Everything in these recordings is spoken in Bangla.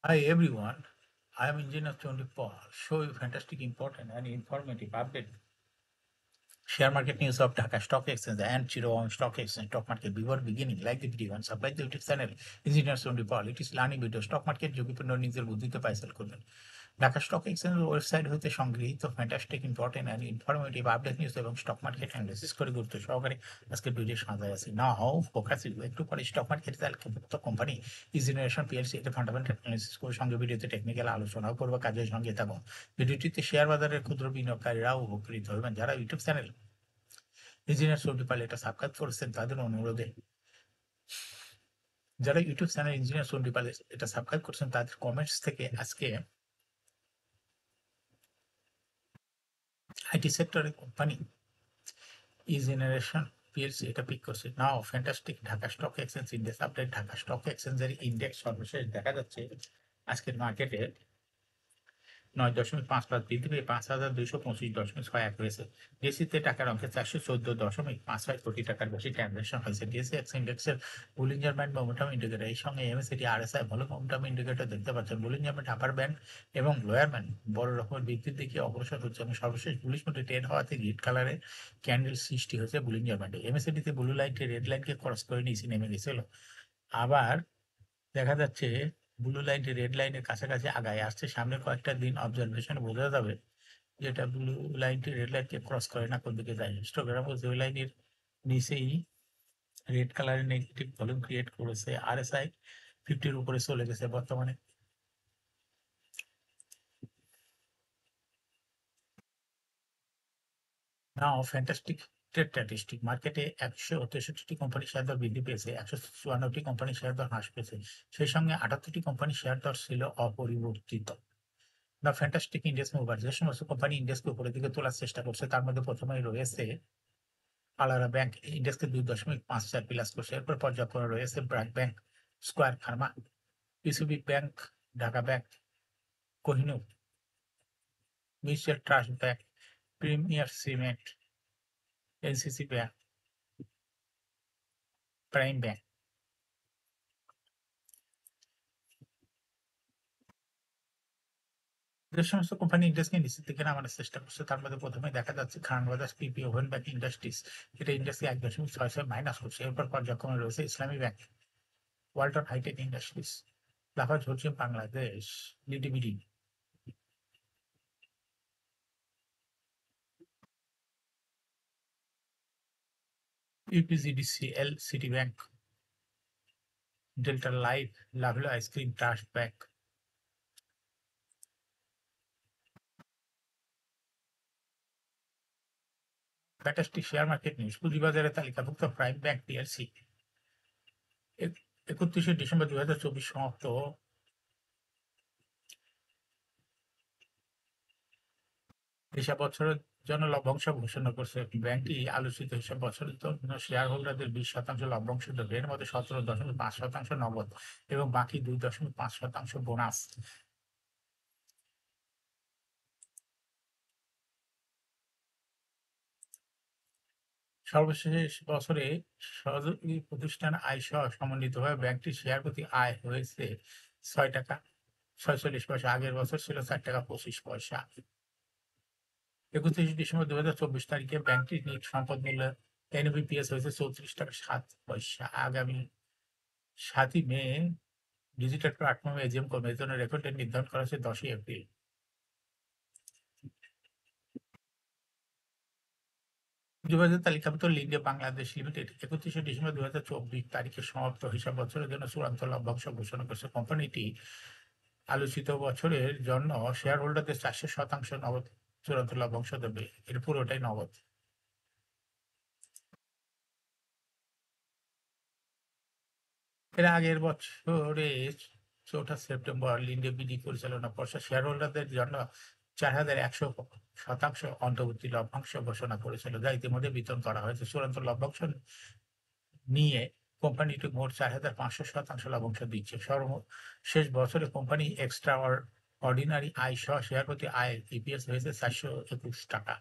Hi everyone, I am Engineer Chondi Paul. Show you fantastic, important, and informative update. Share market news of Dhaka Stock Exchange and Chittagong Stock Exchange stock market before beginning. Like the video and subscribe the YouTube channel Engineer Chondi Paul. It is learning video stock market ঝুঁকিপূর্ণ নিজের বুদ্ধিতে পাইসেল করবেন। ঢাকা স্টক এক্সচেঞ্জের ওয়েবসাইট হতে সংগৃহীত fantastic important and informative update news এবং স্টক মার্কেট অ্যানালিসিস করে গুরুত্ব সহকারে আজকের ভিডিও সাজায় আছে। নাও ফোকাস একটু পরে স্টক মার্কেট তালিকাভুক্ত কোম্পানি ইজেনারেশন পিএলসি এতে ফান্ডামেন্টাল অ্যানালিসিস করে সঙ্গে ভিডিওতে টেকনিক্যাল আলোচনাও করবো। কাজের সঙ্গে থাকুন। ভিডিওটিতে শেয়ার বাজারের ক্ষুদ্র বিনিয়োগকারীরাও উপকৃত হবেন। যারা YouTube channel engineer Soudi Pal এটা সাবস্ক্রাইব করেছেন তাদের অনুরোধে যারা YouTube channel engineer Soudi Pal এটা সাবস্ক্রাইব করছেন তাদের কমেন্টস থেকে আজকে আইটি সেক্টরের কোম্পানি ইজেনারেশন পিএলসি এটা পিক করছে। Now fantastic Dhaka stock exchange index update. Dhaka stock এক্সচেঞ্জের ইন্ডেক্স সর্বশেষ দেখা যাচ্ছে আজকের মার্কেটে 9.55 বৃদ্ধি পেয়ে 5,225.61 হয়েছে। ডিএসইতে টাকার অঙ্কে 414.55 কোটি টাকার বেশি ট্রানজাকশন হয়েছে। ডিএসই এক্স ইন্ডেক্সের বুলিঞ্জার ব্যান্ড মোমেন্টাম ইন্ডিকেটর এর সঙ্গে এমএসিডি আরএসআই ভালো মোমেন্টাম ইন্ডিকেটর দেখতে পাচ্ছেন। বুলিঞ্জার ব্যান্ড আপার ব্যান্ড এবং লোয়ার ব্যান্ড বড় রকমের বৃদ্ধির দিকে অগ্রসর হচ্ছে এবং সর্বশেষ বুলিশ মোডে ট্রেড হওয়াতে রেড কালারের ক্যান্ডেল সৃষ্টি হয়েছে বুলিঞ্জার ব্যান্ডে। এমএসিডিতে ব্লু লাইনটি রেড লাইনকে ক্রস করে নিচে নেমে গেছিল। আবার দেখা যাচ্ছে ব্লু লাইনটি রেড লাইনের কাছাকাছি আগায় আসছে। সামনে কয়েকটা দিন অবজারভেশনে বোঝা যাবে যেটা ব্লু লাইনটি রেড লাইনকে ক্রস করে না কোন দিকে যায়। হিস্টোগ্রাম ও জিও লাইনের নিচেই রেড কালারের নেগেটিভ ভলিউম ক্রিয়েট করেছে। আরএসআই 50-র উপরে চলে গেছে বর্তমানে। নাও ফ্যান্টাস্টিক ট্রেড স্ট্যাটিস্টিক মার্কেটে 163টি কোম্পানি শেয়ার দর বৃদ্ধি পেয়েছে, 154টি কোম্পানি শেয়ার দর হ্রাস পেয়েছে। সেই সঙ্গে 78টি কোম্পানি শেয়ার দর ছিল অপরিবর্তিত। দ্য ফ্যান্টাস্টিক ইন্ডেক্স মুভার যে সমস্ত কোম্পানি ইন্ডেক্সকে উপরের দিকে তোলার চেষ্টা করছে তার মধ্যে প্রথমেই রয়েছে আলারা ব্যাংক, ইন্ডেক্সকে 2.54 প্লাস করছে। এরপর পর্যায়ক্রমে রয়েছে BRAC bank, square Pharma, PCB bank, Dhaka bank, Kohinoor, mutual trust bank, premier cement, NCC bank, prime bank. যে সমস্ত কোম্পানি ইন্ডেক্সকে নিচের দিকে নামানোর চেষ্টা করছে তার মধ্যে প্রথমে দেখা যাচ্ছে Khan brothers, PP, woven bank industries, এটা ইন্ডেক্সকে 1.66 মাইনাস করছে। এরপর পর্যায়ক্রমে রয়েছে Islami bank, Walton hitech industries, Lafarge Holcim Bangladesh লিডিবিডি, UPGDCL, city bank, delta life, Lovello ice cream, trust bank. Fantastic share market news. পুঁজিবাজারে তালিকাভুক্ত প্রাইম ব্যাংক পিএলসি 31শে ডিসেম্বর 2024 সমাপ্ত হিসাব বছরের জন্য লভ্যাংশ ঘোষণা করছে। ব্যাংকটি আলোচিত হিসাব বছরের জন্য শেয়ার হোল্ডারদের 20% লভ্যাংশ দেবে। এর মধ্যে 17.5% নগদ এবং বাকি 2.5% বোনাস। সর্বশেষ বছরে সহযোগী প্রতিষ্ঠান আয় সহ সমন্বিতভাবে ব্যাংকটির শেয়ার প্রতি আয় হয়েছে 6 টাকা 46 পয়সা। আগের বছর ছিল 4 টাকা 25 পয়সা। 31 ডিসেম্বর 2024 তারিখে ব্যাংকটির নিট সম্পদ মূল্য এনবিপিএস হয়েছে 34 টাকা 7 পয়সা। আগামী 7ই মে ডিজিটাল প্ল্যাটফর্মে এজিএম করবে। এর জন্য রেকর্ড ডেট নির্ধারণ করা হয়েছে 10ই এপ্রিল। পুঁজিবাজার তালিকাভুক্ত লিন্ডে বাংলাদেশ লিমিটেড 31শে ডিসেম্বর 2024 তারিখে সমাপ্ত হিসাব বছরের জন্য চূড়ান্ত লভ্যাংশ ঘোষণা করেছে। কোম্পানিটি আলোচিত বছরের জন্য শেয়ার হোল্ডারদের 400% নগদ চূড়ান্ত লভ্যাংশ দেবে। এর পুরোটাই নগদ। এর আগের বছরে 4 সেপ্টেম্বর লিন্ডে বিডি পরিচালনা পর্ষদ শেয়ার হোল্ডারদের জন্য 4,100% অন্তর্বর্তী লভ্যাংশ ঘোষণা করেছিল, যা ইতিমধ্যে বিতরণ করা হয়েছে। চূড়ান্ত লভ্যাংশ নিয়ে কোম্পানিটি মোট 4,500% লভ্যাংশ দিচ্ছে। সর্বশেষ বছরে কোম্পানি এক্সট্রা অর্ডিনারি আয় সহ শেয়ার প্রতি আয় ইপিএস হয়েছে 421 টাকা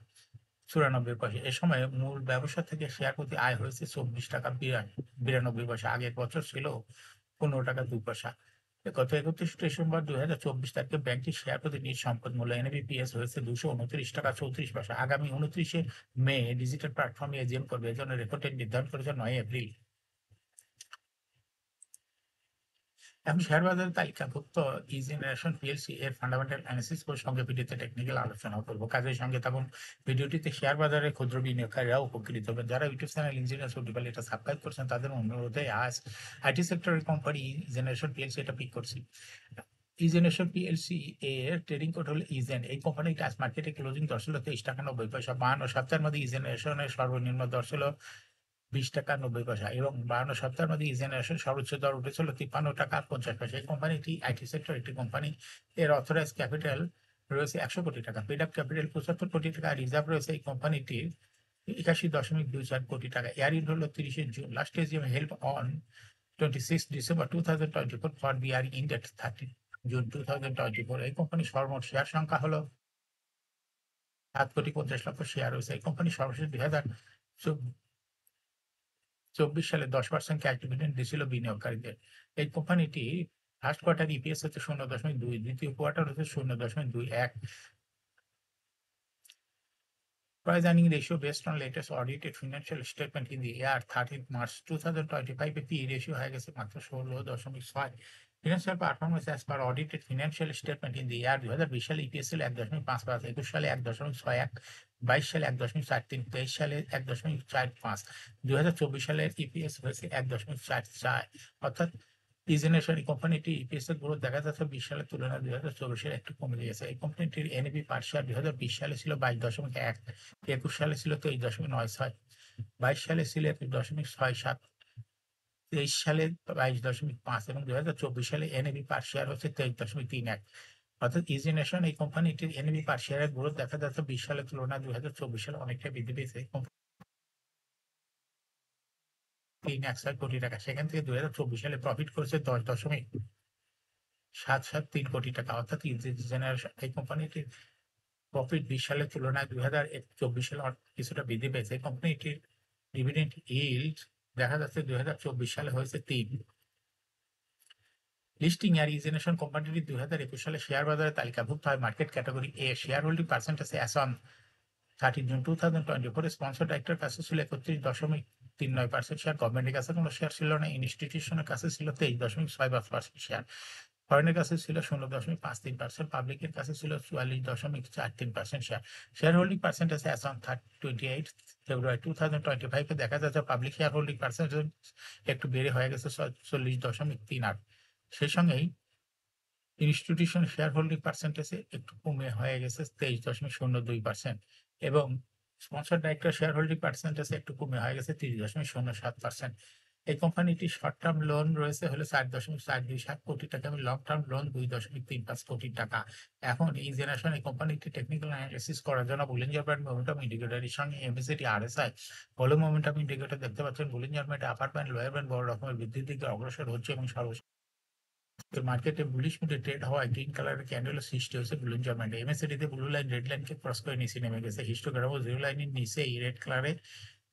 94 পয়সা। এ সময় মূল ব্যবসা থেকে শেয়ার প্রতি আয় হয়েছে 24 টাকা 92 পয়সা। আগের বছর ছিল 15 টাকা 2 পয়সা। গত 31 ডিসেম্বর 2024 তারিখে ব্যাংকটির শেয়ার প্রতি নিজ সম্পদ মূল্য এনএবিপিএস হয়েছে 229 টাকা 34 পয়সা। আগামী 29শে মে ডিজিটাল প্ল্যাটফর্মে এজিএম করবে, এজন্য রেকর্ড ডেট নির্ধারণ করেছে 9 এপ্রিল। এখন শেয়ার বাজারের তালিকাভুক্ত ইজেনারেশন পিএলসি এর ফান্ডামেন্টাল অ্যানালিসিস ও সঙ্গে ভিডিওতে টেকনিক্যাল আলোচনা করব। কাজের সঙ্গে থাকুন। ভিডিওটিতে শেয়ার বাজারে ক্ষুদ্র বিনিয়োগকারীরাও উপকৃত হবেন। যারা ইউটিউব চ্যানেল ইঞ্জিনিয়ার সোডিপাল এটা সাবস্ক্রাইব করছেন তাদের অনুরোধে আজ আইটি সেক্টরের কোম্পানি জেনারেশন পিএলসি এটা পিক করছি। ইজেনারেশন পিএলসি এর ট্রেডিং কোড হলো ইজেন। এই কোম্পানিটা আজ মার্কেটে ক্লোজিং দর ছিল 23 টাকা 90 পয়সা। 52 সপ্তাহের মধ্যে ইজেনারেশনের সর্বনিম্ন দর ছিল 20 টাকা 90 পয়সা এবং 52 সপ্তাহের মধ্যে ইজেনারেশন সর্বোচ্চ দর উঠেছিল 53 টাকা 50 পয়সা। এই কোম্পানিটি আইটি সেক্টর একটি কোম্পানি। এর অথরাইজ ক্যাপিটাল রয়েছে 100 কোটি টাকা, পেড আপ ক্যাপিটাল 75 কোটি টাকা, রিজার্ভ রয়েছে এই কোম্পানিটির 81.24 কোটি টাকা। ইয়ার-এন্ড হলো 30শে June. Last AGM held on 26 December 2024 for the year end date 30 June 2024। এই কোম্পানির সর্বমোট শেয়ার সংখ্যা হলো 7,50,00,000 শেয়ার রয়েছে। এই কোম্পানি সর্বশেষ 2024 সালে 10% ক্যাশ ডিভিডেন্ড দিয়েছিল বিনিয়োগকারীদের। এই কোম্পানিটি ফার্স্ট কোয়ার্টার ইপিএস হচ্ছে 0.2, দ্বিতীয় কোয়ার্টার হচ্ছে 0.21। Price earning ratio based on latest audited financial statement in the year 13th March 2025 এ PE রেশিও হয়ে গেছে মাত্র 16.6। Financial performance as per audited financial statement in the year 2020 সালে ইপিএস ছিল 1.55, 21 সালে 1.61, 22 সালে 1.43, 23 সালে 1.45, 2024 সালের ইপিএস হয়েছে 1.44। অর্থাৎ ইজেনারেশন কোম্পানিটি ইপিএস এর গ্রোথ দেখা যাচ্ছে 20 সালের তুলনায় 2024 সালে একটু কমে গিয়েছে। এই কোম্পানিটির এনএবি পার শেয়ার 2020 সালে ছিল 22.1, 21 সালে ছিল 23.96, 22 সালে ছিল 21.67, 23 সালে 22.5 এবং 2024 সালে এনএবি পার শেয়ার হচ্ছে 23.31। অর্থাৎ ইজেনারেশন এই কোম্পানিটির এনএবি পার শেয়ারের গ্রোথ দেখা যাচ্ছে 20 সালের তুলনায় 2024 সালে অনেকটা বৃদ্ধি পেয়েছে। 361 কোটি টাকা, সেখান থেকে 2024 সালে প্রফিট করেছে 10.773 কোটি টাকা। অর্থাৎ ইজেনারেশন এই কোম্পানিটির প্রফিট 20 সালের তুলনায় 2024 সালে কিছুটা বৃদ্ধি পেয়েছে। এই কোম্পানিটির ডিভিডেন্ড ইল্ড দেখা যাচ্ছে 2024 সালে হয়েছে 3। লিস্টিং এর ইজেনারেশন কোম্পানিটি 2021 সালে শেয়ার বাজারে তালিকাভুক্ত হয় market category A. Share holding percentage as on 30 June 2024 sponsor director কাছে ছিল 31.39% শেয়ার। গভর্নমেন্টের কাছে কোনো শেয়ার ছিল না। ইনস্টিটিউশনের কাছে ছিল 23.65% শেয়ার। ফরেনের কাছে ছিল 0.53%, পাবলিকের কাছে ছিল 44.43% share. Share holding percentage as on 28 ফেব্রুয়ারি 2025 এ দেখা যাচ্ছে পাবলিক শেয়ার হোল্ডিং পার্সেন্টেজ একটু বেড়ে হয়ে গেছে 40.38। সেই সঙ্গেই ইনস্টিটিউশন শেয়ার হোল্ডিং পার্সেন্টেজে একটু কমে হয়ে গেছে 23.02% এবং স্পন্সর ডাইরেক্টর শেয়ার হোল্ডিং পার্সেন্টেজে একটু কমে হয়ে গেছে 30.07%। এই কোম্পানিটি শর্ট টার্ম লোন রয়েছে হলো 4.427 কোটি টাকা এবং লং টার্ম লোন 2.35 কোটি টাকা। এখন এই জেনারেশন এই কোম্পানিটি টেকনিক্যাল অ্যানালিসিস করার জন্য বুলিঞ্জার ব্যান্ড মোমেন্টাম ইন্ডিকেটরের সঙ্গে MACD RSI volume momentum indicator দেখতে পাচ্ছেন। Bollinger band upper band lower band বড় রকমের বৃদ্ধির দিকে অগ্রসর হচ্ছে এবং সর্বশেষ মার্কেটে বুলিশ মুডে ট্রেড হওয়ায় গ্রিন কালারের ক্যান্ডেলের সৃষ্টি হয়েছে বুলিঞ্জার ব্যান্ডে। এমএসিডিতে ব্লু লাইন রেড লাইনকে ক্রস করে নিচে নেমে গেছে। হিস্টোগ্রাম ও জিরো লাইনের নিচে এই রেড কালারে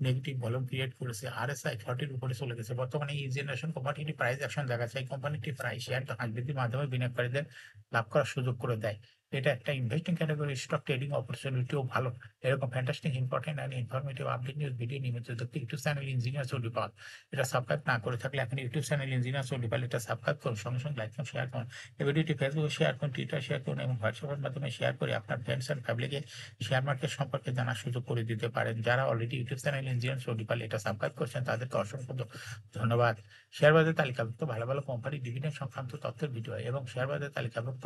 নেগেটিভ ভলিউম ক্রিয়েট করেছে। আরএসআই 40 এর উপরে চলে গেছে। বর্তমানে এই জেনারেশন কোম্পানিটি প্রাইস অ্যাকশন দেখাচ্ছে। এই কোম্পানিটি প্রাইস শেয়ার হাঁস বৃদ্ধির মাধ্যমে বিনিয়োগকারীদের লাভ করার সুযোগ করে দেয়। এটা একটা ইনভেস্টিং ক্যাটাগরি স্টক ট্রেডিং অপরচুনিটিও ভালো। এরকম fantastic important and informative update news video নিয়মিত দেখতে ইউটিউব চ্যানেল ইঞ্জিনিয়ার সোডিপাল এটা সাবস্ক্রাইব না করে থাকলে এখন ইউটিউব চ্যানেল ইঞ্জিনিয়ার সোডিপাল এটা সাবস্ক্রাইব করুন, সঙ্গে সঙ্গে লাইক করুন, শেয়ার করুন। এই ভিডিওটি ফেসবুকে শেয়ার করুন, টুইটার শেয়ার করুন এবং হোয়াটসঅ্যাপের মাধ্যমে শেয়ার করে আপনার ফ্রেন্ডস অ্যান্ড ফ্যামিলিকে শেয়ার মার্কেট সম্পর্কে জানার সুযোগ করে দিতে পারেন। যারা অলরেডি ইউটিউব চ্যানেল ইঞ্জিনিয়ার সোডিপাল এটা সাবস্ক্রাইব করছেন তাদেরকে অসংখ্য ধন্যবাদ। শেয়ার বাজারে তালিকাভুক্ত ভালো ভালো কোম্পানির ডিভিডেন্ড সংক্রান্ত তথ্যের ভিডিও এবং শেয়ার বাজারে তালিকাভুক্ত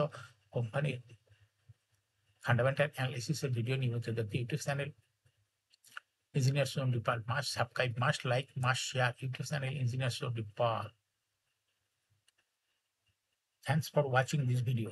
কোম্পানির ফান্ডামেন্টাল অ্যানালিসিসের ভিডিও নিয়মিত দেখতে YouTube channel engineer Sodipal must subscribe, must like, must share YouTube channel engineer Sodipal. Thanks for watching this video.